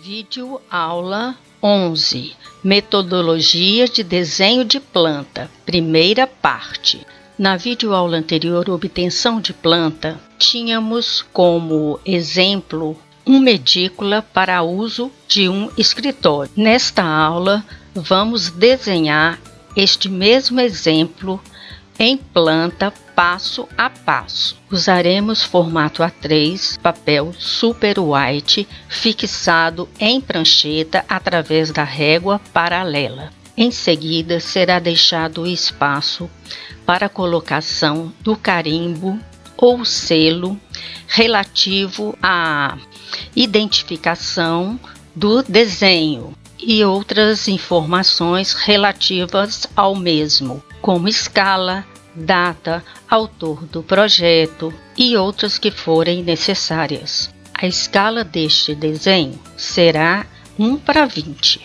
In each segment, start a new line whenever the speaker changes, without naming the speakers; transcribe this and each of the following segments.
Vídeo aula 11. Metodologia de desenho de planta, primeira parte. Na videoaula anterior, obtenção de planta, tínhamos como exemplo uma edícula para uso de um escritório. Nesta aula, vamos desenhar este mesmo exemplo em planta passo a passo. Usaremos formato A3, papel super white, fixado em prancheta através da régua paralela. Em seguida, será deixado o espaço para colocação do carimbo ou selo relativo à identificação do desenho e outras informações relativas ao mesmo, como escala, data, autor do projeto e outras que forem necessárias. A escala deste desenho será 1:20.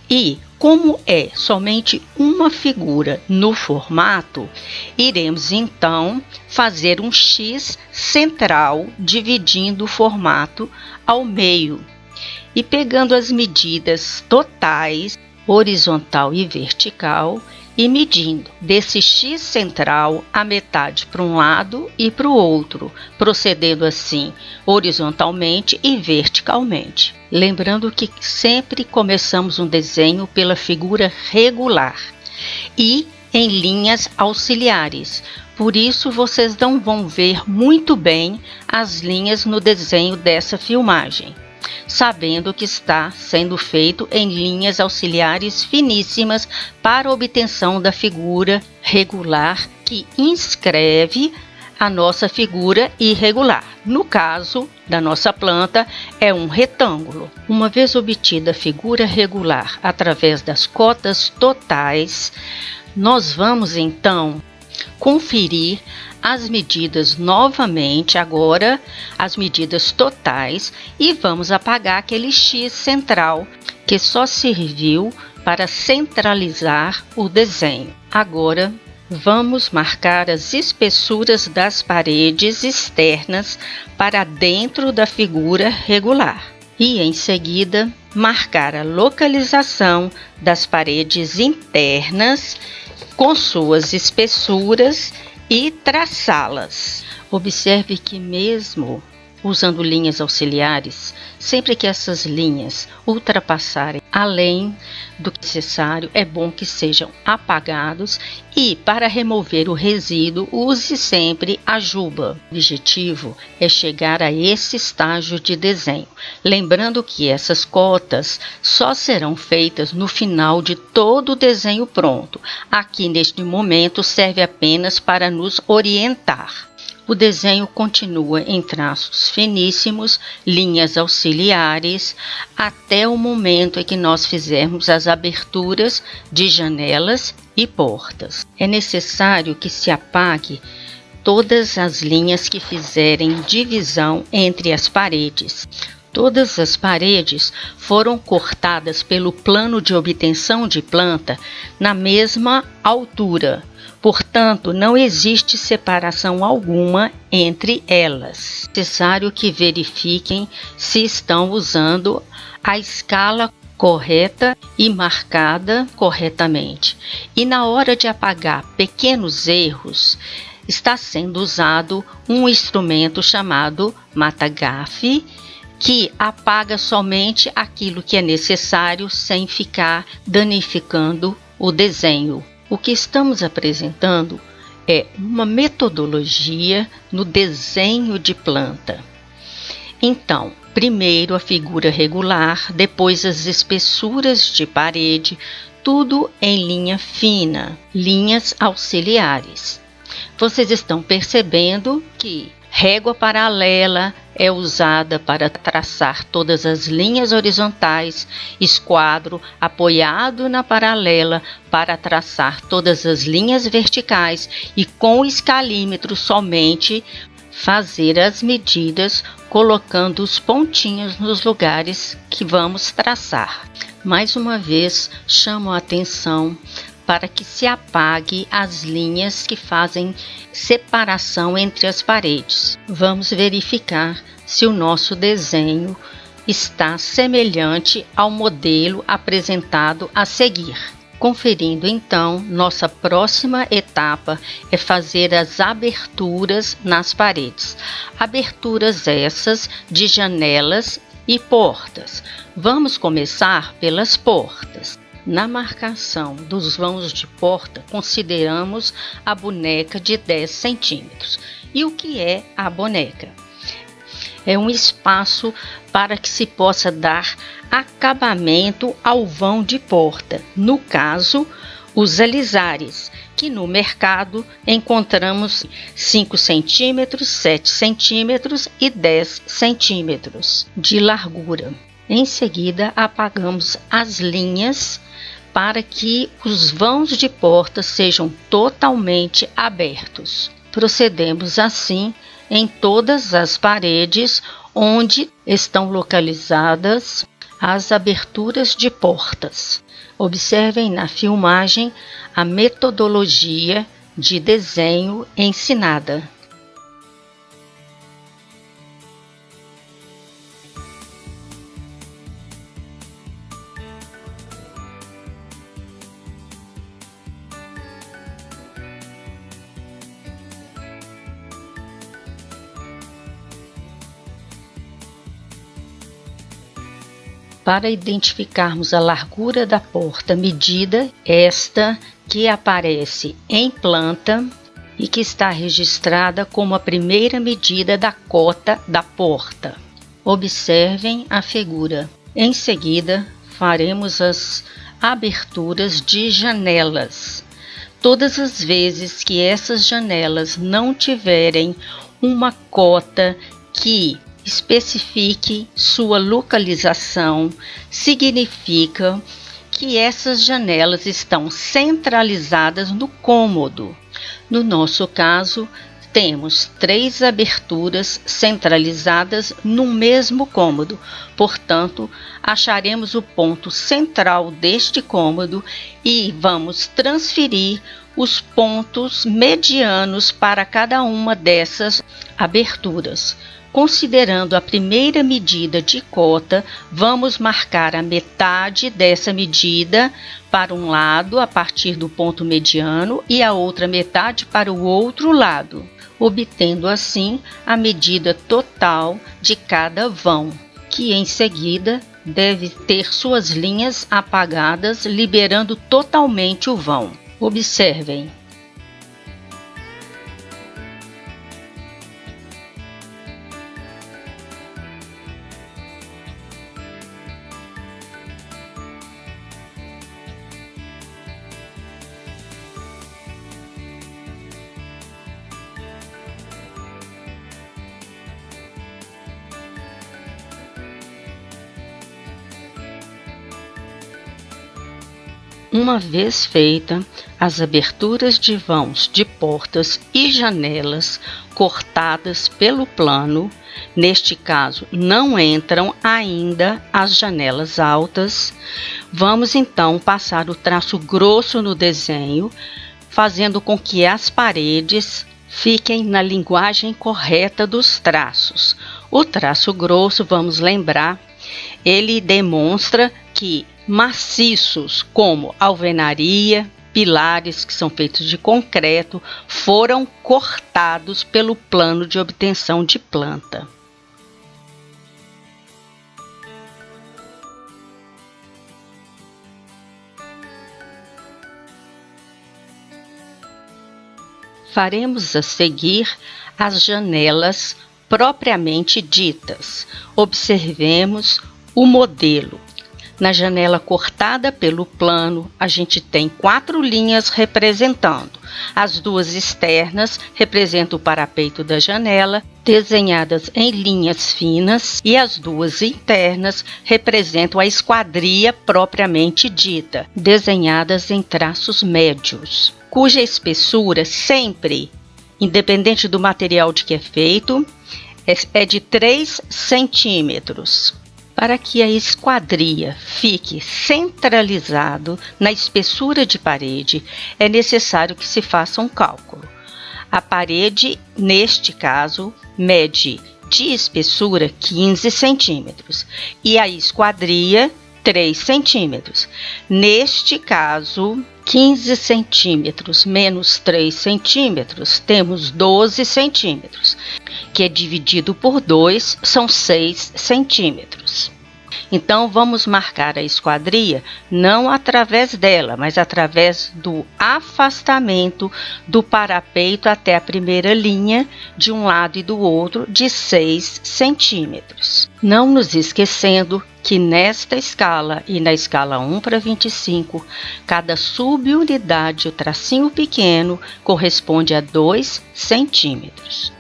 E, como é somente uma figura no formato, iremos então fazer um X central dividindo o formato ao meio e pegando as medidas totais, horizontal e vertical, e medindo desse X central a metade para um lado e para o outro, procedendo assim horizontalmente e verticalmente. Lembrando que sempre começamos um desenho pela figura regular e em linhas auxiliares. Por isso, vocês não vão ver muito bem as linhas no desenho dessa filmagem, sabendo que está sendo feito em linhas auxiliares finíssimas para obtenção da figura regular que inscreve a nossa figura irregular. No caso da nossa planta, é um retângulo. Uma vez obtida a figura regular através das cotas totais, nós vamos então conferir as medidas novamente, agora as medidas totais, e vamos apagar aquele X central que só serviu para centralizar o desenho. Agora vamos marcar as espessuras das paredes externas para dentro da figura regular e em seguida marcar a localização das paredes internas com suas espessuras e traçá-las. Observe que mesmo usando linhas auxiliares, sempre que essas linhas ultrapassarem além do necessário, é bom que sejam apagados e, para remover o resíduo, use sempre a juba. O objetivo é chegar a esse estágio de desenho. Lembrando que essas cotas só serão feitas no final de todo o desenho pronto. Aqui, neste momento, serve apenas para nos orientar. O desenho continua em traços finíssimos, linhas auxiliares, até o momento em que nós fizermos as aberturas de janelas e portas. É necessário que se apague todas as linhas que fizerem divisão entre as paredes. Todas as paredes foram cortadas pelo plano de obtenção de planta na mesma altura. Portanto, não existe separação alguma entre elas. É necessário que verifiquem se estão usando a escala correta e marcada corretamente. E na hora de apagar pequenos erros, está sendo usado um instrumento chamado mata-gafe, que apaga somente aquilo que é necessário sem ficar danificando o desenho. O que estamos apresentando é uma metodologia no desenho de planta. Então, primeiro a figura regular, depois as espessuras de parede, tudo em linha fina, linhas auxiliares. Vocês estão percebendo que régua paralela é usada para traçar todas as linhas horizontais, esquadro apoiado na paralela para traçar todas as linhas verticais e com o escalímetro somente fazer as medidas, colocando os pontinhos nos lugares que vamos traçar. Mais uma vez, chamo a atenção para que se apague as linhas que fazem separação entre as paredes. Vamos verificar se o nosso desenho está semelhante ao modelo apresentado a seguir. Conferindo então, nossa próxima etapa é fazer as aberturas nas paredes. Aberturas essas de janelas e portas. Vamos começar pelas portas. Na marcação dos vãos de porta, consideramos a boneca de 10 centímetros. E o que é a boneca? É um espaço para que se possa dar acabamento ao vão de porta, no caso, os alisares, que no mercado encontramos 5 centímetros, 7 centímetros e 10 centímetros de largura. Em seguida, apagamos as linhas para que os vãos de porta sejam totalmente abertos. Procedemos assim em todas as paredes onde estão localizadas as aberturas de portas. Observem na filmagem a metodologia de desenho ensinada. Para identificarmos a largura da porta, medida esta que aparece em planta e que está registrada como a primeira medida da cota da porta. Observem a figura. Em seguida, faremos as aberturas de janelas. Todas as vezes que essas janelas não tiverem uma cota que especifique sua localização, significa que essas janelas estão centralizadas no cômodo. No nosso caso, temos 3 aberturas centralizadas no mesmo cômodo, portanto, acharemos o ponto central deste cômodo e vamos transferir os pontos medianos para cada uma dessas aberturas. Considerando a primeira medida de cota, vamos marcar a metade dessa medida para um lado a partir do ponto mediano e a outra metade para o outro lado, obtendo assim a medida total de cada vão, que em seguida deve ter suas linhas apagadas, liberando totalmente o vão. Observem. Uma vez feita as aberturas de vãos de portas e janelas cortadas pelo plano, neste caso não entram ainda as janelas altas, vamos então passar o traço grosso no desenho, fazendo com que as paredes fiquem na linguagem correta dos traços. O traço grosso, vamos lembrar, ele demonstra que maciços como alvenaria, pilares que são feitos de concreto, foram cortados pelo plano de obtenção de planta. Faremos a seguir as janelas propriamente ditas. Observemos o modelo. Na janela cortada pelo plano, a gente tem 4 linhas representando. As 2 externas representam o parapeito da janela, desenhadas em linhas finas, e as 2 internas representam a esquadria propriamente dita, desenhadas em traços médios, cuja espessura sempre, independente do material de que é feito, é de 3 centímetros. Para que a esquadria fique centralizado na espessura de parede, é necessário que se faça um cálculo. A parede, neste caso, mede de espessura 15 centímetros e a esquadria 3 centímetros. Neste caso, 15 centímetros menos 3 centímetros, temos 12 centímetros, que é dividido por 2, são 6 centímetros. Então, vamos marcar a esquadria não através dela, mas através do afastamento do parapeito até a primeira linha, de um lado e do outro, de 6 centímetros. Não nos esquecendo que nesta escala e na escala 1 para 25, cada subunidade, o tracinho pequeno, corresponde a 2 centímetros.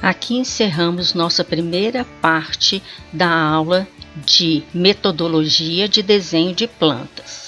Aqui encerramos nossa primeira parte da aula de metodologia de desenho de plantas.